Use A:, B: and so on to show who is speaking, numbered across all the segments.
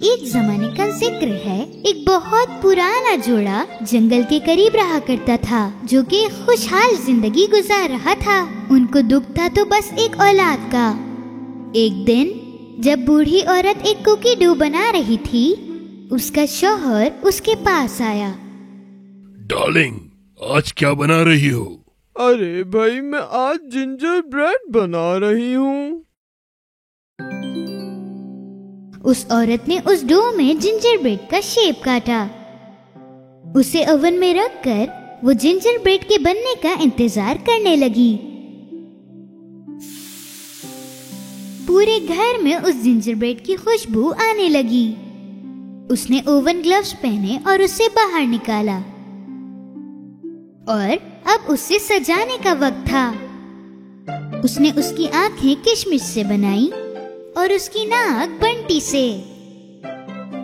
A: एक जमाने का जिक्र है। एक बहुत पुराना जोड़ा जंगल के करीब रहा करता था, जो कि खुशहाल जिंदगी गुजार रहा था। उनको दुख था तो बस एक औलाद का। एक दिन जब बूढ़ी औरत एक कुकी डो बना रही थी, उसका शौहर उसके पास आया।
B: डार्लिंग, आज क्या बना रही हो?
C: अरे भाई, मैं आज जिंजर ब्रेड बना रही हूँ।
A: उस औरत ने उस डो में जिंजर ब्रेड का शेप काटा। उसे ओवन में रखकर वो जिंजर ब्रेड के बनने का इंतजार करने लगी। पूरे घर में उस जिंजर ब्रेड की खुशबू आने लगी। उसने ओवन ग्लव्स पहने और उसे बाहर निकाला और अब उसे सजाने का वक्त था। उसने उसकी आंखें किशमिश से बनाई और उसकी नाक बंटी से,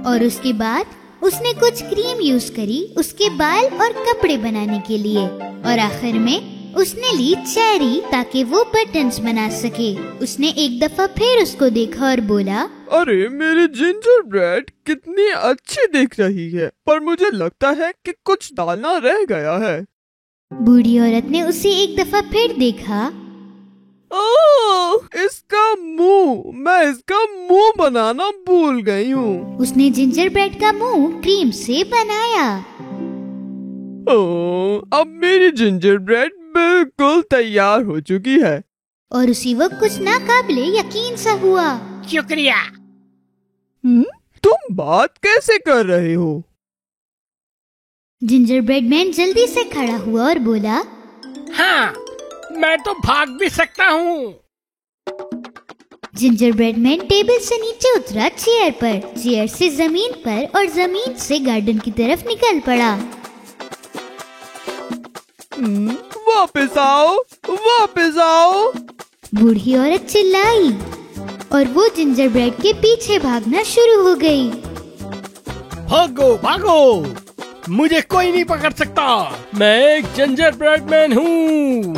A: और उसके बाद उसने कुछ क्रीम यूज करी उसके बाल और कपड़े बनाने के लिए, और आखिर में उसने ली चेरी ताकि वो बटन्स बना सके। उसने एक दफा फिर उसको देखा और बोला,
C: अरे मेरी जिंजर ब्रेड कितनी अच्छी दिख रही है, पर मुझे लगता है कि कुछ दाना रह गया है।
A: बूढ़ी औरत ने उसे एक दफा फिर देखा।
C: ओह, इसका मुंह, मैं इसका मुंह बनाना भूल गई हूँ।
A: उसने जिंजर ब्रेड का मुंह क्रीम से बनाया।
C: ओह, अब मेरी जिंजर ब्रेड बिल्कुल तैयार हो चुकी है।
A: और उसी वक्त कुछ नाकाबिले यकीन सा हुआ।
D: शुक्रिया।
C: तुम बात कैसे कर रहे हो?
A: जिंजर ब्रेड मैन जल्दी से खड़ा हुआ और बोला,
D: हाँ, मैं तो भाग भी सकता हूँ।
A: जिंजर ब्रेड मैन टेबल से नीचे उतरा चेयर पर, चेयर से जमीन पर और जमीन से गार्डन की तरफ निकल पड़ा।
C: वापस आओ, वापस आओ।
A: बूढ़ी औरत चिल्लाई और वो जिंजर ब्रेड के पीछे भागना शुरू हो गई।
D: भागो भागो, मुझे कोई नहीं पकड़ सकता, मैं एक जिंजर ब्रेड मैन हूँ।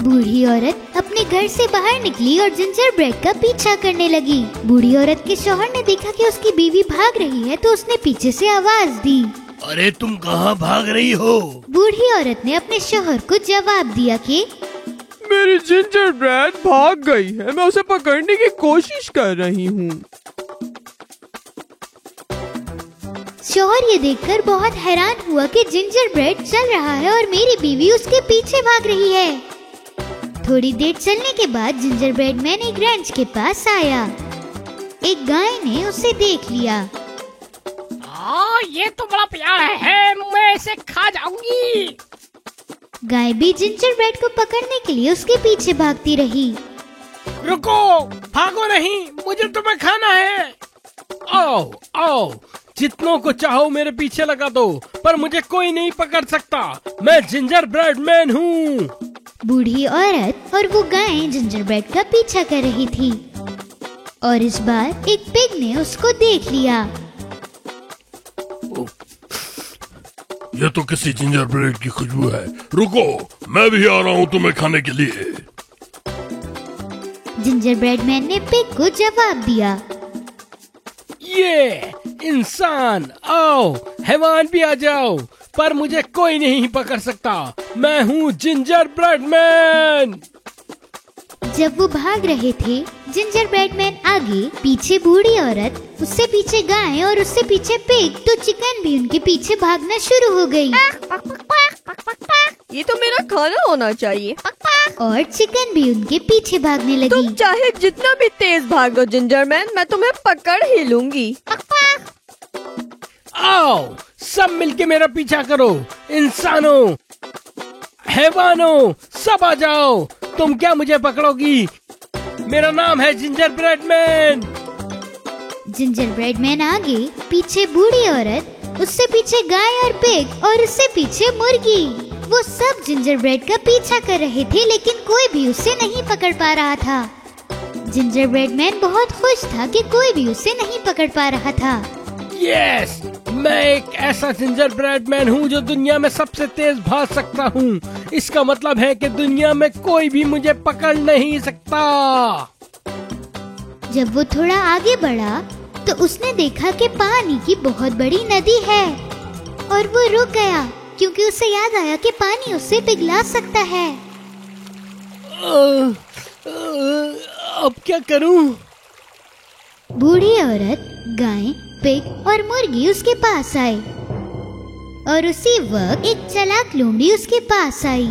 A: बूढ़ी औरत अपने घर से बाहर निकली और जिंजर ब्रेड का पीछा करने लगी। बूढ़ी औरत के शौहर ने देखा कि उसकी बीवी भाग रही है, तो उसने पीछे से आवाज दी,
B: अरे तुम कहाँ भाग रही हो?
A: बूढ़ी औरत ने अपने शौहर को जवाब दिया कि
C: मेरी जिंजर ब्रेड भाग गई है, मैं उसे पकड़ने की कोशिश कर रही हूँ।
A: शौहर ये देखकर बहुत हैरान हुआ कि जिंजर ब्रेड चल रहा है और मेरी बीवी उसके पीछे भाग रही है। थोड़ी देर चलने के बाद जिंजर ब्रेड मैन एक रैंच के पास आया। एक गाय ने उसे देख लिया।
D: ये तो बड़ा प्यारा है, मैं इसे खा जाऊंगी।
A: गाय भी जिंजर ब्रेड को पकड़ने के लिए उसके पीछे भागती रही।
D: रुको, भागो नहीं, मुझे तुम्हें खाना है। आओ आओ, जितनों को चाहो मेरे पीछे लगा दो, पर मुझे कोई नहीं पकड़ सकता, मैं जिंजर ब्रेड मैन हूँ।
A: बूढ़ी औरत और वो गाय जिंजर ब्रेड का पीछा कर रही थी, और इस बार एक पिग ने उसको देख लिया।
B: ये तो किसी जिंजर ब्रेड की खुशबू है, रुको, मैं भी आ रहा हूँ तुम्हें खाने के लिए।
A: जिंजर ब्रेड मैन ने पिग को जवाब दिया,
D: ये इंसान, आओ, हैवान भी आ जाओ, पर मुझे कोई नहीं पकड़ सकता, मैं हूँ जिंजर ब्रेड मैन।
A: जब वो भाग रहे थे, जिंजर ब्रेड मैन आगे, पीछे बूढ़ी औरत, उससे पीछे गाय और उससे पीछे पिग, तो चिकन भी उनके पीछे भागना शुरू हो गई।
E: ये तो मेरा खाना होना चाहिए।
A: और चिकन भी उनके पीछे भागने लगी।
E: तुम चाहे जितना भी तेज भागो जिंजर मैन, मैं तुम्हें पकड़ ही लूंगी।
D: आओ, सब मिलके मेरा पीछा करो, इंसानों, हैवानों, सब आ जाओ, तुम क्या मुझे पकड़ोगी? मेरा नाम है ginger bread man.
A: Ginger bread man आगे, पीछे बूढ़ी औरत, उससे पीछे गाय और पिग और उससे पीछे मुर्गी। वो सब जिंजर ब्रेड का पीछा कर रहे थे, लेकिन कोई भी उसे नहीं पकड़ पा रहा था। जिंजर ब्रेड मैन बहुत खुश था कि कोई भी उसे नहीं पकड़ पा रहा था।
D: यस, मैं एक ऐसा जिंजर ब्रेड मैन हूँ जो दुनिया में सबसे तेज भाग सकता हूँ। इसका मतलब है कि दुनिया में कोई भी मुझे पकड़ नहीं सकता।
A: जब वो थोड़ा आगे बढ़ा तो उसने देखा कि पानी की बहुत बड़ी नदी है और वो रुक गया क्योंकि उसे याद आया कि पानी उसे पिघला सकता है।
D: अब क्या करूं?
A: बूढ़ी औरत, गाय, पिग और मुर्गी उसके पास आई और उसी वक्त एक चालाक लोमड़ी उसके पास आई।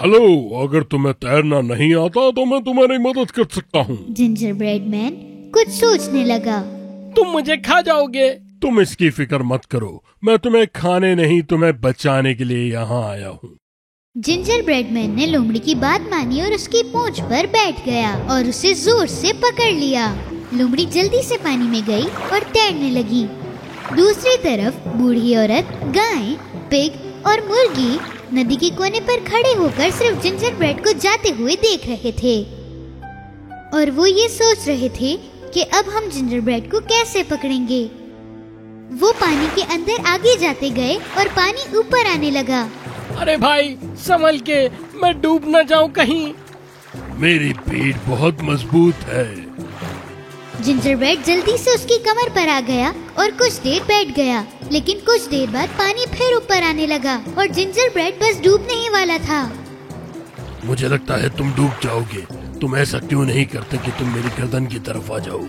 B: हेलो, अगर तुम्हें तैरना नहीं आता तो मैं तुम्हारी मदद कर सकता हूँ।
A: जिंजर ब्रेड मैन कुछ सोचने लगा।
D: तुम मुझे खा जाओगे।
B: तुम इसकी फिक्र मत करो, मैं तुम्हें खाने नहीं तुम्हें बचाने के लिए यहाँ आया हूँ।
A: जिंजर ब्रेड मैन ने लोमड़ी की बात मानी और उसकी पूंछ पर बैठ गया और उसे जोर से पकड़ लिया। लोमड़ी जल्दी से पानी में गई और तैरने लगी। दूसरी तरफ बूढ़ी औरत, गाय, पिग और मुर्गी नदी के कोने पर खड़े होकर सिर्फ जिंजर ब्रेड को जाते हुए देख रहे थे और वो ये सोच रहे थे कि अब हम जिंजर ब्रेड को कैसे पकड़ेंगे। वो पानी के अंदर आगे जाते गए और पानी ऊपर आने लगा।
D: अरे भाई संभल के, मैं डूब न जाऊं कहीं।
B: मेरी पीठ बहुत मजबूत है।
A: जिंजर ब्रेड जल्दी से उसकी कमर पर आ गया और कुछ देर बैठ गया, लेकिन कुछ देर बाद पानी फिर ऊपर आने लगा और जिंजर ब्रेड बस डूबने ही वाला था।
B: मुझे लगता है तुम डूब जाओगे। तुम ऐसा क्यों नहीं करते कि तुम मेरी गर्दन की तरफ आ जाओ।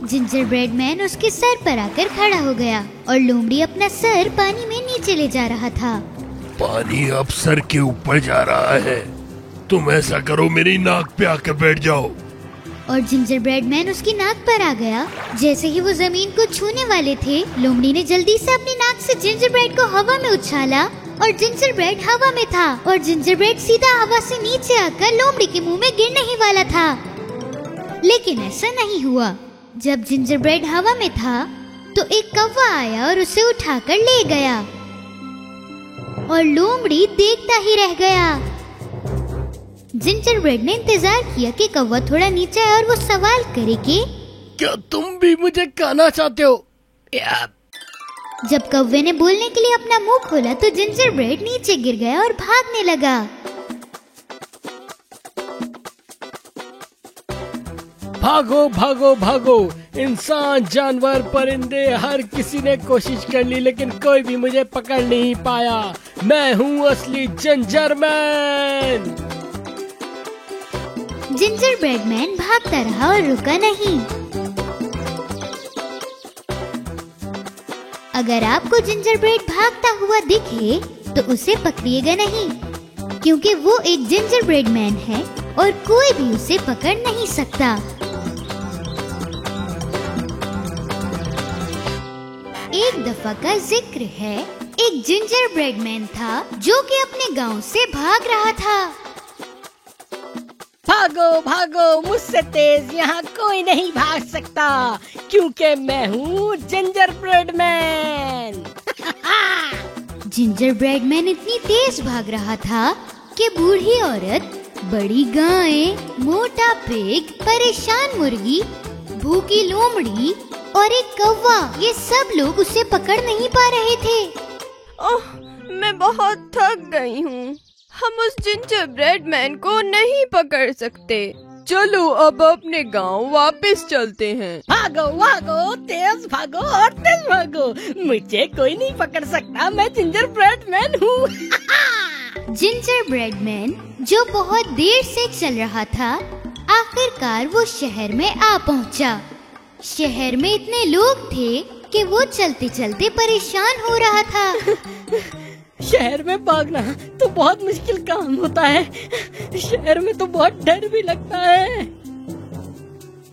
A: जिंजर ब्रेड मैन उसके सर पर आकर खड़ा हो गया और लोमड़ी अपना सर पानी में नीचे ले जा रहा था।
B: पानी अब सर के ऊपर जा रहा है। तुम ऐसा करो, मेरी नाक पे आकर बैठ जाओ।
A: और जिंजर ब्रेड मैन उसकी नाक पर आ गया। जैसे ही वो जमीन को छूने वाले थे, लोमड़ी ने जल्दी से अपनी नाक से जिंजर ब्रेड को हवा में उछाला और जिंजर ब्रेड हवा में था और जिंजर ब्रेड सीधा हवा से नीचे आकर लोमड़ी के मुंह में गिरने ही वाला था। लेकिन ऐसा नहीं हुआ। जब जिंजर ब्रेड हवा में था तो एक कौवा आया और उसे उठाकर ले गया और लोमड़ी देखता ही रह गया। जिंजर ब्रेड ने इंतजार किया कि कौवा थोड़ा नीचे आए और वो सवाल करे कि
D: क्या तुम भी मुझे खाना चाहते हो?
A: जब कौवे ने बोलने के लिए अपना मुंह खोला तो जिंजर ब्रेड नीचे गिर गया और भागने लगा।
D: भागो भागो भागो, इंसान, जानवर, परिंदे, हर किसी ने कोशिश कर ली लेकिन कोई भी मुझे पकड़ नहीं पाया। मैं हूँ असली ginger man.
A: Ginger bread man भागता रहा और रुका नहीं। अगर आपको जिंजर ब्रेड भागता हुआ दिखे तो उसे पकड़िएगा नहीं, क्योंकि वो एक जिंजर ब्रेड मैन है और कोई भी उसे पकड़ नहीं सकता। एक दफा का जिक्र है, एक जिंजर ब्रेड मैन था जो कि अपने गांव से भाग रहा था।
F: भागो भागो, मुझसे तेज यहाँ कोई नहीं भाग सकता, क्योंकि मैं हूँ ginger bread man.
A: Ginger bread man इतनी तेज भाग रहा था कि बूढ़ी औरत, बड़ी गाय, मोटा पिग, परेशान मुर्गी, भूखी लोमड़ी और एक कौवा, ये सब लोग उसे पकड़ नहीं पा रहे थे।
E: ओह, मैं बहुत थक गई हूँ। हम उस जिंजर ब्रेड मैन को नहीं पकड़ सकते। चलो अब अपने गांव वापस चलते हैं।
F: भागो भागो, तेज भागो और तेज भागो, मुझे कोई नहीं पकड़ सकता, मैं जिंजर ब्रेड मैन हूँ।
A: जिंजर ब्रेड मैन जो बहुत देर से चल रहा था, आखिरकार वो शहर में आ पहुँचा। शहर में इतने लोग थे कि वो चलते चलते परेशान हो रहा था।
F: शहर में भागना तो बहुत मुश्किल काम होता है, शहर में तो बहुत डर भी लगता है।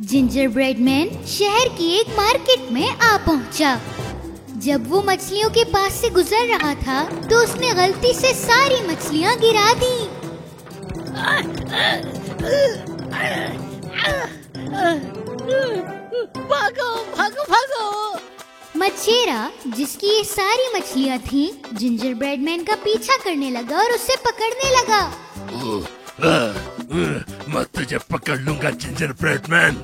A: जिंजर ब्रेड मैन शहर की एक मार्केट में आ पहुंचा। जब वो मछलियों के पास से गुजर रहा था तो उसने गलती से सारी मछलियां गिरा दी।
F: भागो भागो भागो।
A: मछेरा, जिसकी ये सारी मछलियां थीं, जिंजर ब्रेड मैन का पीछा करने लगा और उसे पकड़ने लगा।
B: मैं तुझे पकड़ लूंगा जिंजर ब्रेड मैन।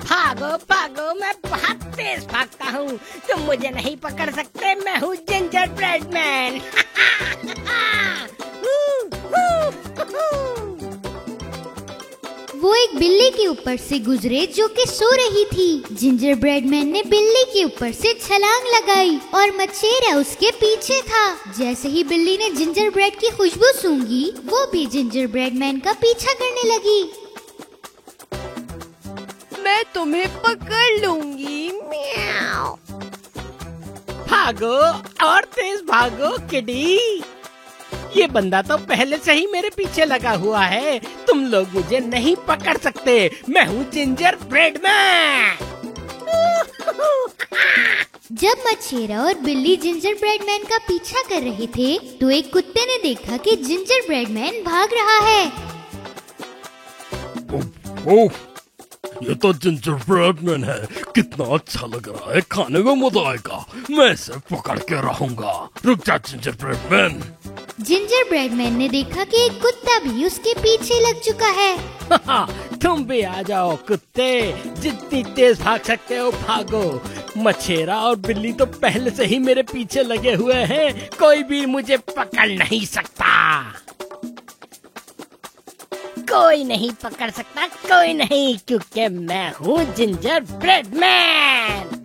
F: भागो भागो, मैं बहुत तेज भागता हूँ, तुम मुझे नहीं पकड़ सकते, मैं हूँ जिंजर ब्रेड मैन।
A: वो एक बिल्ली के ऊपर से गुजरे जो कि सो रही थी। जिंजर ब्रेड मैन ने बिल्ली के ऊपर से छलांग लगाई और मछेरा उसके पीछे था। जैसे ही बिल्ली ने जिंजर ब्रेड की खुशबू सूंघी, वो भी जिंजर ब्रेड मैन का पीछा करने लगी।
E: मैं तुम्हें पकड़ लूंगी। म्याऊ।
F: भागो और तेज भागो किडी। ये बंदा तो पहले से ही मेरे पीछे लगा हुआ है। तुम लोग मुझे नहीं पकड़ सकते। मैं हूँ जिंजर ब्रेड मैन।
A: जब मछेरा और बिल्ली जिंजर ब्रेड मैन का पीछा कर रहे थे, तो एक कुत्ते ने देखा कि जिंजर ब्रेड मैन भाग रहा है।
B: ओह, ये तो जिंजर ब्रेड मैन है। कितना अच्छा लग रहा है, खाने में मजा आएगा। मैं इसे पकड़ के रहूंगा। रुक जा ginger bread man.
A: Ginger bread man ने देखा कि एक कुत्ता भी उसके पीछे लग चुका है।
F: तुम भी आ जाओ कुत्ते, जितनी तेज भाग सकते हो भागो। मछेरा और बिल्ली तो पहले से ही मेरे पीछे लगे हुए हैं। कोई भी मुझे पकड़ नहीं सकता। कोई नहीं पकड़ सकता, कोई नहीं, क्योंकि मैं हूँ जिंजर ब्रेड मैन।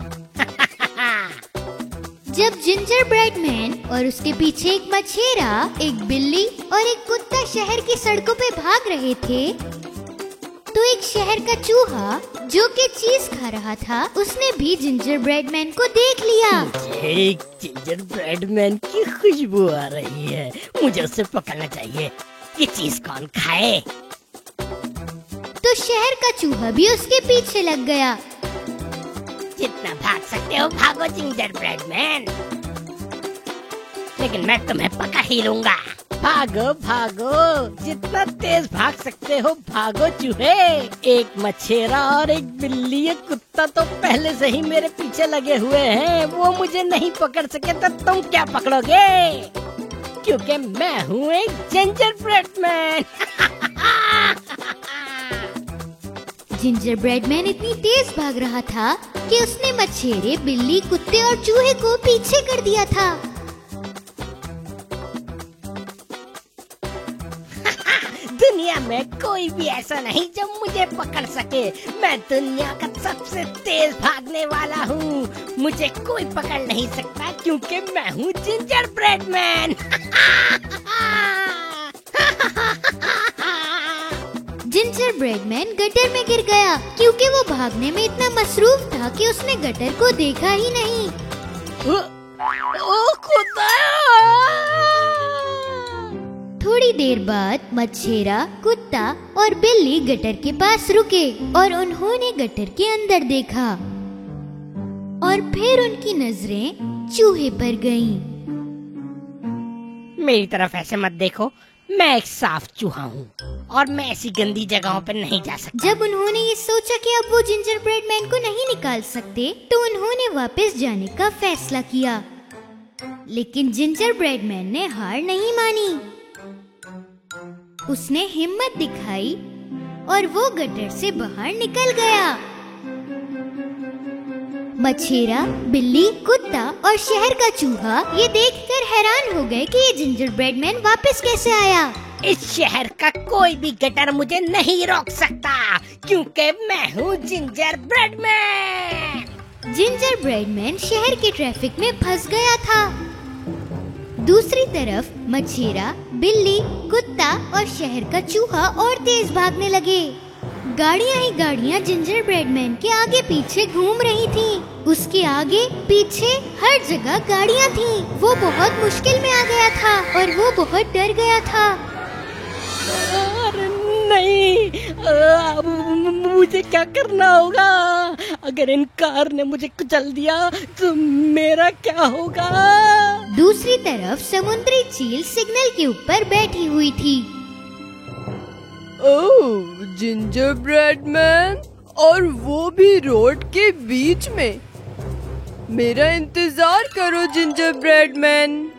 A: जब जिंजर ब्रेड मैन और उसके पीछे एक मछेरा, एक बिल्ली और एक कुत्ता शहर की सड़कों पे भाग रहे थे, तो एक शहर का चूहा जो कि चीज खा रहा था, उसने भी जिंजर ब्रेड मैन को देख लिया।
F: मुझे एक जिंजर ब्रेड मैन की खुशबू आ रही है। मुझे उसे पकड़ना चाहिए। ये चीज कौन खाए?
A: तो शहर का चूहा भी उसके पीछे लग गया।
F: जितना भाग सकते हो भागो जिंजर ब्रेड मैन, लेकिन मैं तुम्हें पकड़ ही लूंगा। भागो भागो, जितना तेज भाग सकते हो भागो चूहे। एक मछेरा और एक बिल्ली, एक कुत्ता तो पहले से ही मेरे पीछे लगे हुए हैं। वो मुझे नहीं पकड़ सके तो तुम क्या पकड़ोगे? क्योंकि मैं हूँ एक ginger bread man.
A: Ginger bread man इतनी तेज भाग रहा था कि उसने मछेरे, बिल्ली, कुत्ते और चूहे को पीछे कर दिया था।
F: दुनिया में कोई भी ऐसा नहीं जो मुझे पकड़ सके। मैं दुनिया का सबसे तेज भागने वाला हूँ। मुझे कोई पकड़ नहीं सकता क्योंकि मैं हूँ ginger bread man.
A: Ginger bread man gutter में गिर गया क्योंकि वो भागने में इतना मसरूफ था कि उसने गटर को देखा ही नहीं।
F: ओ खुदा!
A: थोड़ी देर बाद मछेरा, कुत्ता और बिल्ली गटर के पास रुके और उन्होंने गटर के अंदर देखा और फिर उनकी नजरें चूहे पर गईं।
F: मेरी तरफ ऐसे मत देखो, मैं एक साफ चूहा हूँ और मैं ऐसी गंदी जगहों पर नहीं जा सकता।
A: जब उन्होंने ये सोचा कि अब वो जिंजर ब्रेड मैन को नहीं निकाल सकते, तो उन्होंने वापस जाने का फैसला किया। लेकिन जिंजर ब्रेड मैन ने हार नहीं मानी। उसने हिम्मत दिखाई और वो गटर से बाहर निकल गया। मछेरा, बिल्ली, कुत्ता और शहर का चूहा ये देखकर हैरान हो गए कि ये जिंजर ब्रेड मैन वापस कैसे आया।
F: इस शहर का कोई भी गटर मुझे नहीं रोक सकता क्योंकि मैं हूँ ginger bread man.
A: Ginger bread man शहर के ट्रैफिक में फंस गया था। दूसरी तरफ मछेरा, बिल्ली, कुत्ता और शहर का चूहा और तेज भागने लगे। गाड़ियाँ ही गाड़ियाँ जिंजर ब्रेड मैन के आगे पीछे घूम रही थीं। उसके आगे पीछे हर जगह गाड़ियाँ थीं। वो बहुत मुश्किल में आ गया था और वो बहुत डर गया था।
F: अरे नहीं, अब मुझे क्या करना होगा? अगर इन कार ने मुझे कुचल दिया तो मेरा क्या होगा?
A: दूसरी तरफ समुद्री चील सिग्नल के ऊपर बैठी हुई थी।
E: ओह, जिंजर ब्रेड मैन, और वो भी रोड के बीच में। मेरा इंतजार करो जिंजर ब्रेड मैन।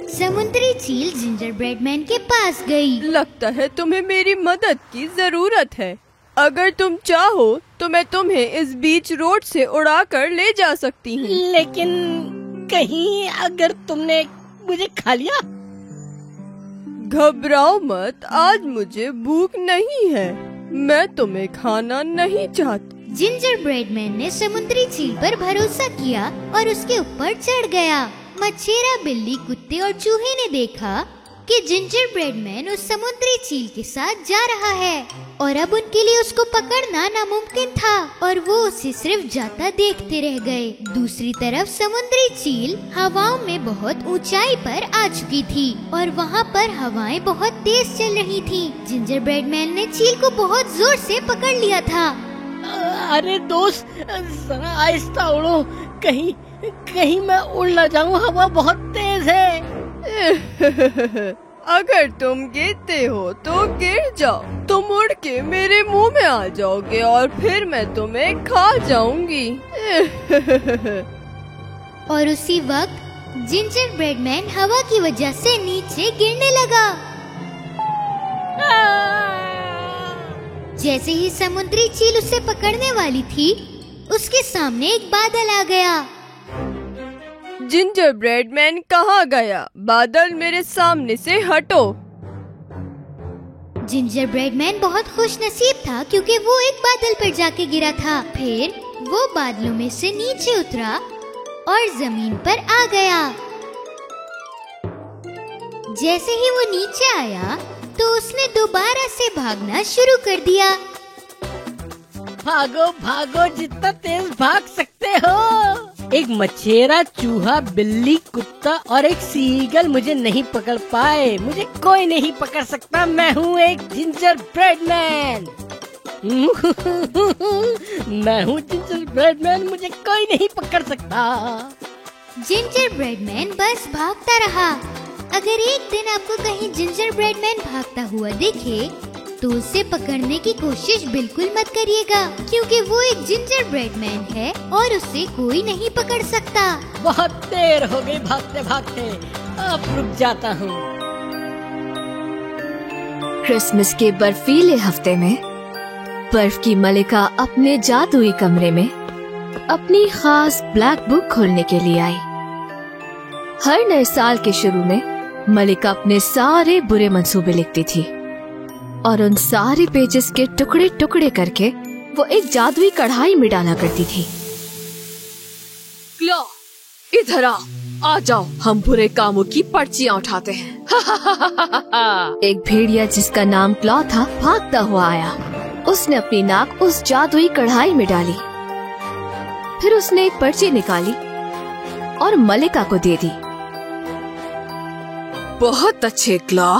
A: समुद्री चील जिंजर ब्रेड मैन के पास गई।
E: लगता है तुम्हें मेरी मदद की जरूरत है। अगर तुम चाहो तो मैं तुम्हें इस बीच रोड से उड़ा कर ले जा सकती हूँ।
F: लेकिन कहीं अगर तुमने मुझे खा लिया?
E: घबराओ मत, आज मुझे भूख नहीं है। मैं तुम्हें खाना नहीं चाहती।
A: जिंजर ब्रेड मैन ने समुद्री चील पर भरोसा किया और उसके ऊपर चढ़ गया। मच्छेरा, बिल्ली, कुत्ते और चूहे ने देखा कि जिंजर ब्रेड मैन उस समुद्री चील के साथ जा रहा है और अब उनके लिए उसको पकड़ना नामुमकिन था और वो उसे सिर्फ जाता देखते रह गए। दूसरी तरफ समुद्री चील हवाओं में बहुत ऊंचाई पर आ चुकी थी और वहाँ पर हवाएं बहुत तेज चल रही थी। जिंजर ब्रेड मैन ने चील को बहुत जोर से पकड़ लिया था।
F: अरे दोस्त, जरा आहिस्ता उड़ो, कहीं मैं उड़ ना जाऊं, हवा बहुत तेज है।
E: अगर तुम गिरते हो तो गिर जाओ, तुम उड़ के मेरे मुंह में आ जाओगे और फिर मैं तुम्हें खा जाऊंगी।
A: और उसी वक्त जिंजर ब्रेड मैन हवा की वजह से नीचे गिरने लगा। जैसे ही समुद्री चील उसे पकड़ने वाली थी, उसके सामने एक बादल आ गया।
E: जिंजर ब्रेड मैन कहाँ गया? बादल मेरे सामने से हटो।
A: जिंजर ब्रेड मैन बहुत खुश नसीब था क्योंकि वो एक बादल पर जाके गिरा था। फिर वो बादलों में से नीचे उतरा और जमीन पर आ गया। जैसे ही वो नीचे आया तो उसने दोबारा से भागना शुरू कर दिया।
F: भागो भागो, जितना तेज भाग सकते हो। एक मच्छेरा, चूहा, बिल्ली, कुत्ता और एक सीगल मुझे नहीं पकड़ पाए। मुझे कोई नहीं पकड़ सकता। मैं हूँ एक जिंजर ब्रेड मैन। मैं हूँ जिंजर ब्रेड मैन, मुझे कोई नहीं पकड़ सकता।
A: जिंजर ब्रेड मैन बस भागता रहा। अगर एक दिन आपको कहीं जिंजर ब्रेड मैन भागता हुआ दिखे तो उसे पकड़ने की कोशिश बिल्कुल मत करिएगा क्योंकि वो एक जिंजर ब्रेड मैन है और उसे कोई नहीं पकड़ सकता।
F: बहुत देर हो गई भागते भागते, अब रुक जाता हूँ।
G: क्रिसमस के बर्फीले हफ्ते में बर्फ की मलिका अपने जादुई कमरे में अपनी खास ब्लैक बुक खोलने के लिए आई। हर नए साल के शुरू में मलिका अपने सारे बुरे मंसूबे लिखती थी और उन सारे पेजेस के टुकड़े टुकड़े करके वो एक जादुई कढ़ाई में डाला करती थी।
H: क्लॉ, इधर आ जाओ, हम बुरे कामों की पर्चियां उठाते हैं।
G: एक भेड़िया जिसका नाम क्लॉ था भागता हुआ आया। उसने अपनी नाक उस जादुई कढ़ाई में डाली। फिर उसने एक पर्ची निकाली और मलिका को दे दी।
H: बहुत अच्छे क्लॉ,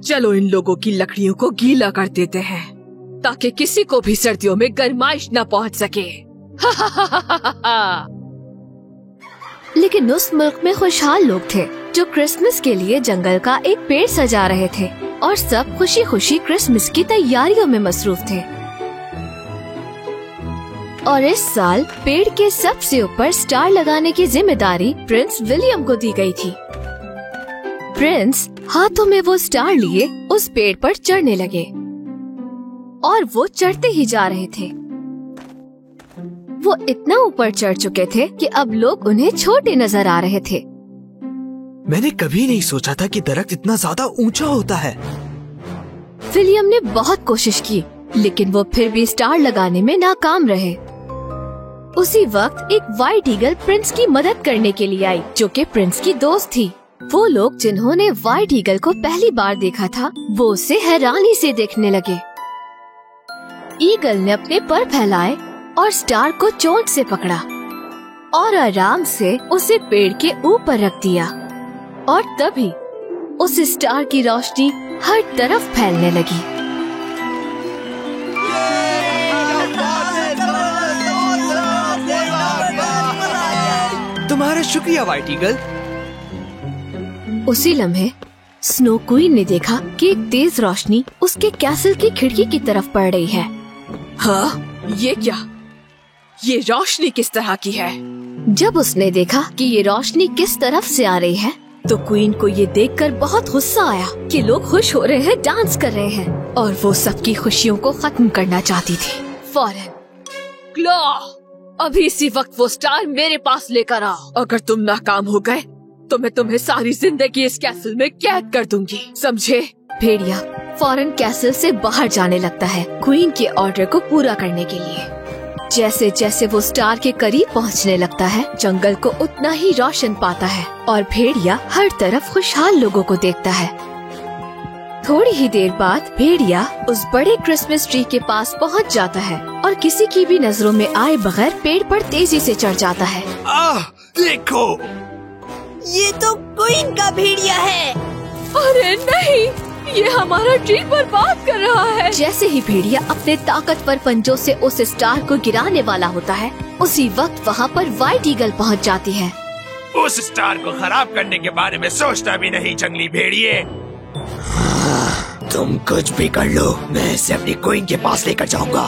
H: चलो इन लोगों की लकड़ियों को गीला कर देते हैं ताकि किसी को भी सर्दियों में गर्माइश न पहुंच सके।
G: लेकिन उस मुल्क में खुशहाल लोग थे जो क्रिसमस के लिए जंगल का एक पेड़ सजा रहे थे और सब खुशी खुशी क्रिसमस की तैयारियों में मसरूफ थे। और इस साल पेड़ के सबसे ऊपर स्टार लगाने की जिम्मेदारी प्रिंस विलियम को दी गई थी। प्रिंस हाथों में वो स्टार लिए उस पेड़ पर चढ़ने लगे और वो चढ़ते ही जा रहे थे। वो इतना ऊपर चढ़ चुके थे कि अब लोग उन्हें छोटे नजर आ रहे थे।
I: मैंने कभी नहीं सोचा था कि दरख्त इतना ज्यादा ऊंचा होता है।
G: विलियम ने बहुत कोशिश की लेकिन वो फिर भी स्टार लगाने में नाकाम रहे। उसी वक्त एक व्हाइट ईगल प्रिंस की मदद करने के लिए आई जो कि प्रिंस की दोस्त थी। वो लोग जिन्होंने व्हाइट ईगल को पहली बार देखा था वो उसे हैरानी से देखने लगे। ईगल ने अपने पर फैलाए और स्टार को चोंच से पकड़ा और आराम से उसे पेड़ के ऊपर रख दिया और तभी उस स्टार की रोशनी हर तरफ फैलने लगी।
I: तुम्हारा शुक्रिया व्हाइट ईगल।
G: उसी लम्हे स्नो क्वीन ने देखा कि एक तेज रोशनी उसके कैसल की खिड़की की तरफ पड़ रही है।
H: हाँ, ये क्या? ये रोशनी किस तरह की है?
G: जब उसने देखा कि ये रोशनी किस तरफ से आ रही है तो क्वीन को ये देखकर बहुत गुस्सा आया कि लोग खुश हो रहे हैं, डांस कर रहे हैं और वो सबकी खुशियों को खत्म करना चाहती थी।
H: फौरन क्लॉ, अभी इसी वक्त वो स्टार मेरे पास लेकर आओ। अगर तुम नाकाम हो गए तो मैं तुम्हें सारी जिंदगी इस कैसल में कैद कर दूंगी, समझे?
G: भेड़िया फौरन कैसल से बाहर जाने लगता है क्वीन के ऑर्डर को पूरा करने के लिए। जैसे जैसे वो स्टार के करीब पहुंचने लगता है, जंगल को उतना ही रोशन पाता है और भेड़िया हर तरफ खुशहाल लोगों को देखता है। थोड़ी ही देर बाद भेड़िया उस बड़े क्रिसमस ट्री के पास पहुंच जाता है और किसी की भी नजरों में आए बगैर पेड़ पर तेजी से चढ़ जाता है।
I: देखो,
E: ये तो क्वीन का भेड़िया है।
H: अरे नहीं, ये हमारा ट्री बर्बाद कर रहा है।
G: जैसे ही भेड़िया अपने ताकतवर पंजों से उस स्टार को गिराने वाला होता है, उसी वक्त वहाँ पर व्हाइट ईगल पहुँच जाती है।
I: उस स्टार को खराब करने के बारे में सोचता भी नहीं जंगली भेड़िए। तुम कुछ भी कर लो, मैं इसे अपनी क्वीन के पास लेकर जाऊंगा।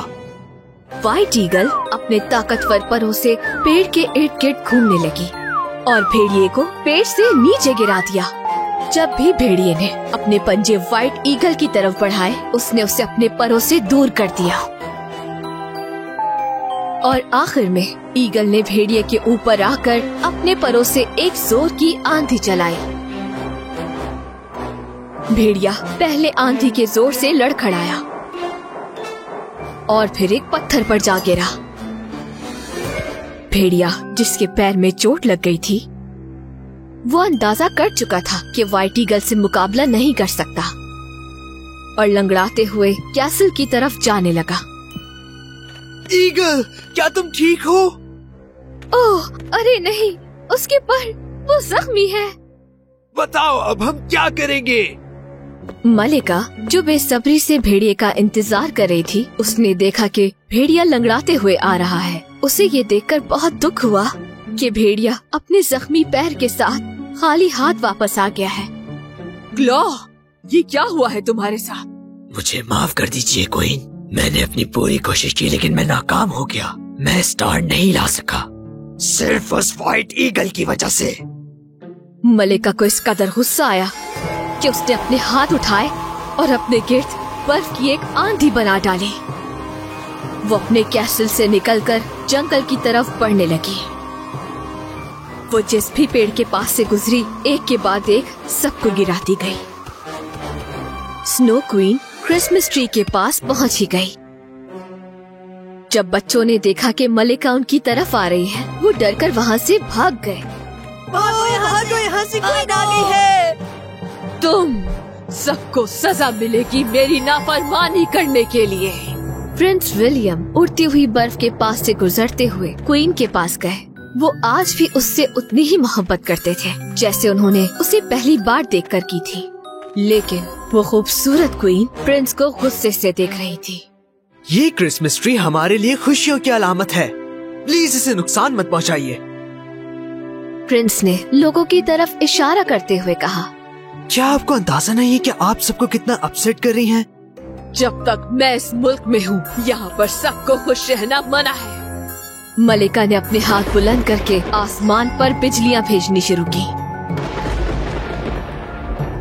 G: व्हाइट ईगल अपने ताकतवर परों से पेड़ के इर्द गिर्द घूमने लगी और भेड़िए को पेड़ से नीचे गिरा दिया। जब भी भेड़िए ने अपने पंजे व्हाइट ईगल की तरफ बढ़ाए, उसने उसे अपने परों से दूर कर दिया और आखिर में ईगल ने भेड़िए के ऊपर आकर अपने परों से एक जोर की आंधी चलाई। भेड़िया पहले आंधी के जोर से लड़खड़ाया और फिर एक पत्थर पर जा गिरा। भेड़िया, जिसके पैर में चोट लग गई थी, वो अंदाजा कर चुका था कि व्हाइट ईगल से मुकाबला नहीं कर सकता और लंगड़ाते हुए कैसल की तरफ जाने लगा।
I: ईगल, क्या तुम ठीक हो?
G: ओह, अरे नहीं, उसके पर वो जख्मी है।
I: बताओ अब हम क्या करेंगे?
G: मलिका, जो बेसब्री से भेड़िए का इंतजार कर रही थी, उसने देखा कि भेड़िया लंगड़ाते हुए आ रहा है। उसे ये देखकर बहुत दुख हुआ कि भेड़िया अपने जख्मी पैर के साथ खाली हाथ वापस आ गया है।
H: क्लॉ, ये क्या हुआ है तुम्हारे साथ?
I: मुझे माफ कर दीजिए क्वीन, मैंने अपनी पूरी कोशिश की लेकिन मैं नाकाम हो गया। मैं स्टार नहीं ला सका, सिर्फ उस व्हाइट ईगल की वजह से।
G: मलिका को इस कदर गुस्सा आया कि उसने अपने हाथ उठाए और अपने गिर्द बर्फ की एक आंधी बना डाली। वो अपने कैसल से निकलकर जंगल की तरफ बढ़ने लगी। वो जिस भी पेड़ के पास से गुजरी, एक के बाद एक सबको गिराती गई। स्नो क्वीन क्रिसमस ट्री के पास पहुंच ही गई। जब बच्चों ने देखा कि मलिका उनकी तरफ आ रही है, वो डरकर वहाँ से भाग गए।
E: यहाँ से क्वीन आ गई है।
H: तुम सबको सजा मिलेगी मेरी नाफरमानी करने के लिए।
G: प्रिंस विलियम उड़ती हुई बर्फ के पास से गुजरते हुए क्वीन के पास गए। वो आज भी उससे उतनी ही मोहब्बत करते थे जैसे उन्होंने उसे पहली बार देखकर की थी, लेकिन वो खूबसूरत क्वीन प्रिंस को गुस्से से देख रही थी।
I: ये क्रिसमस ट्री हमारे लिए खुशियों की अलामत है, प्लीज इसे नुकसान मत पहुंचाइए।
G: प्रिंस ने लोगों की तरफ इशारा करते हुए कहा,
I: क्या आपको अंदाजा नहीं है कि आप सबको कितना अपसेट कर रही हैं?
H: जब तक मैं इस मुल्क में हूँ, यहाँ पर सबको खुश रहना मना है।
G: मलिका ने अपने हाथ बुलंद करके आसमान पर बिजलियाँ भेजनी शुरू की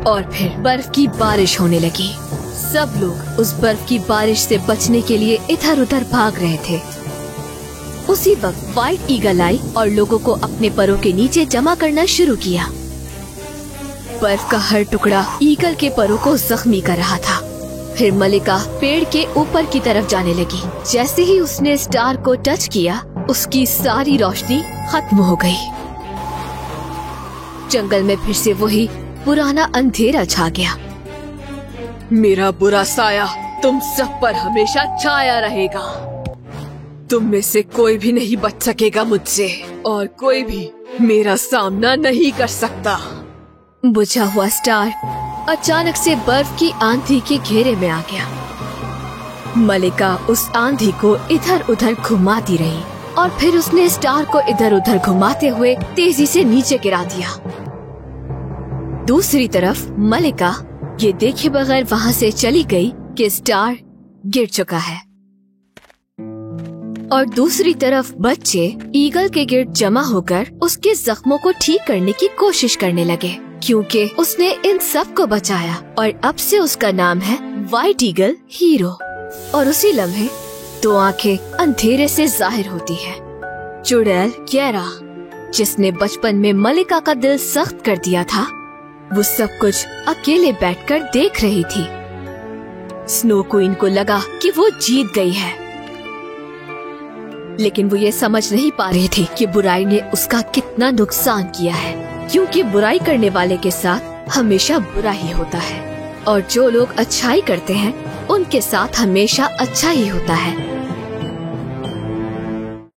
G: और फिर बर्फ की बारिश होने लगी। सब लोग उस बर्फ की बारिश से बचने के लिए इधर उधर भाग रहे थे। उसी वक्त व्हाइट ईगल आई और लोगों को अपने परों के नीचे जमा करना शुरू किया। बर्फ का हर टुकड़ा ईगल के परों को जख्मी कर रहा था। फिर मलिका पेड़ के ऊपर की तरफ जाने लगी। जैसे ही उसने स्टार को टच किया, उसकी सारी रोशनी खत्म हो गई। जंगल में फिर से वही पुराना अंधेरा छा गया।
H: मेरा बुरा साया तुम सब पर हमेशा छाया रहेगा। तुम में से कोई भी नहीं बच सकेगा मुझसे, और कोई भी मेरा सामना नहीं कर सकता।
G: बुझा हुआ स्टार अचानक से बर्फ की आंधी के घेरे में आ गया। मलिका उस आंधी को इधर उधर घुमाती रही और फिर उसने स्टार को इधर उधर घुमाते हुए तेजी से नीचे गिरा दिया। दूसरी तरफ मलिका ये देखे बगैर वहाँ से चली गई कि स्टार गिर चुका है, और दूसरी तरफ बच्चे ईगल के गिर्द जमा होकर उसके जख्मों को ठीक करने की कोशिश करने लगे, क्योंकि उसने इन सब को बचाया और अब से उसका नाम है व्हाइट ईगल हीरो। और उसी लम्हे दो आंखें अंधेरे से जाहिर होती है। चुड़ैल गैरा, जिसने बचपन में मलिका का दिल सख्त कर दिया था, वो सब कुछ अकेले बैठकर देख रही थी। स्नो क्वीन को लगा कि वो जीत गई है, लेकिन वो ये समझ नहीं पा रही थी कि बुराई ने उसका कितना नुकसान किया है, क्योंकि बुराई करने वाले के साथ हमेशा बुरा ही होता है और जो लोग अच्छाई करते हैं उनके साथ हमेशा अच्छा ही होता है।